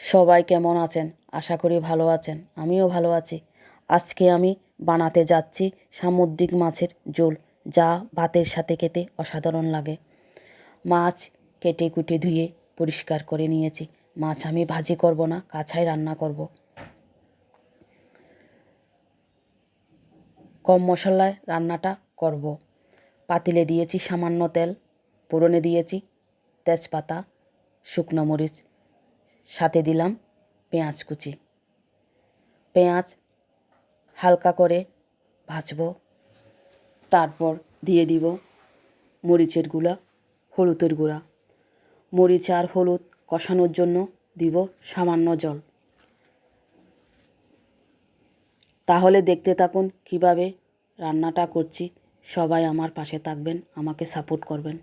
সবাই কেমন আছেন? আশা করি ভালো আছেন। আমিও ভালো আছি। আজকে আমি বানাতে যাচ্ছি সামুদ্রিক মাছের ঝোল, যা ভাতের সাথে খেতে অসাধারণ লাগে। মাছ কেটে কুটে ধুয়ে পরিষ্কার করে নিয়েছি। মাছ আমি ভাজি করব না, কাঁচাই রান্না করব। কম মশলায় রান্নাটা করব। পাতিলে দিয়েছি সামান্য তেল, ফোড়নে দিয়েছি তেজপাতা, শুকনো মরিচ, সাথে দিলাম পেঁয়াজ কুচি। পেঁয়াজ হালকা করে ভাজবো, তারপর দিয়ে দিব মরিচের গুঁড়া, হলুদের গুঁড়া। মরিচ আর হলুদ কষানোর জন্য দিব সামান্য জল। তাহলে দেখতে থাকুন কিভাবে রান্নাটা করছি। সবাই আমার পাশে থাকবেন, আমাকে সাপোর্ট করবেন।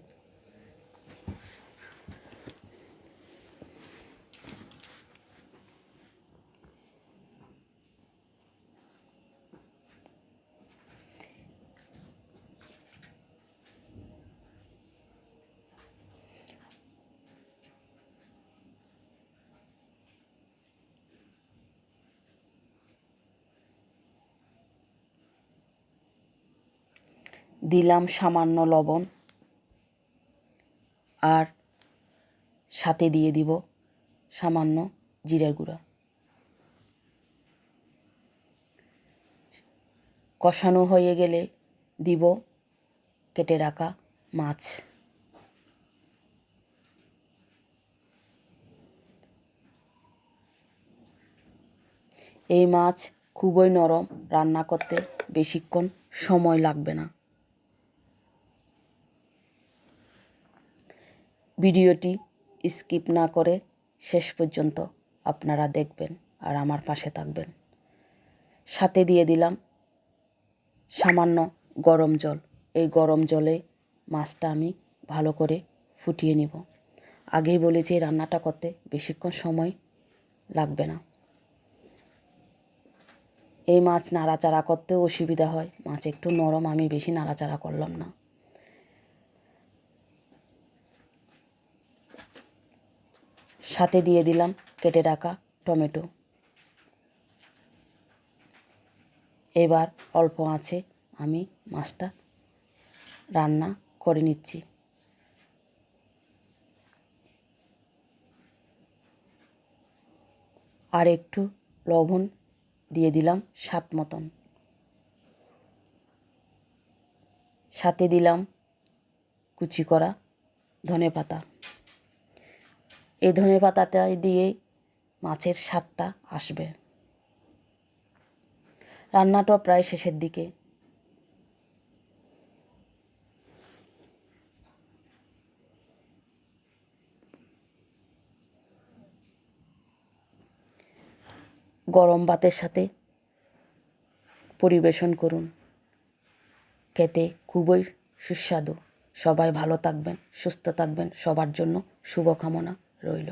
দিলাম সামান্য লবণ, আর সাথে দিয়ে দিব সামান্য জিরার গুঁড়া। কষানো হয়ে গেলে দিব কেটে রাখা মাছ। এই মাছ খুবই নরম, রান্না করতে বেশিক্ষণ সময় লাগবে না। ভিডিওটি স্কিপ না করে শেষ পর্যন্ত আপনারা দেখবেন আর আমার পাশে থাকবেন। সাথে দিয়ে দিলাম সামান্য গরম জল। এই গরম জলে মাছটা আমি ভালো করে ফুটিয়ে নিব। আগেই বলেছি রান্নাটা করতে বেশিক্ষণ সময় লাগবে না। এই মাছ নাড়াচাড়া করতেও অসুবিধা হয়, মাছ একটু নরম, আমি বেশি নাড়াচাড়া করলাম না। সাথে দিয়ে দিলাম কেটে রাখা টমেটো। এবার অল্প আঁচে আমি মাছটা রান্না করে নিচ্ছি। আর একটু লবণ দিয়ে দিলাম স্বাদ মতন। সাথে দিলাম কুচি করা ধনেপাতা। এই ধনেপাতাটা দিয়ে মাছের স্বাদটা আসবে। রান্নাটা প্রায় শেষের দিকে। গরম ভাতের সাথে পরিবেশন করুন, খেতে খুবই সুস্বাদু। সবাই ভালো থাকবেন, সুস্থ থাকবেন, সবার জন্য শুভকামনা রইল।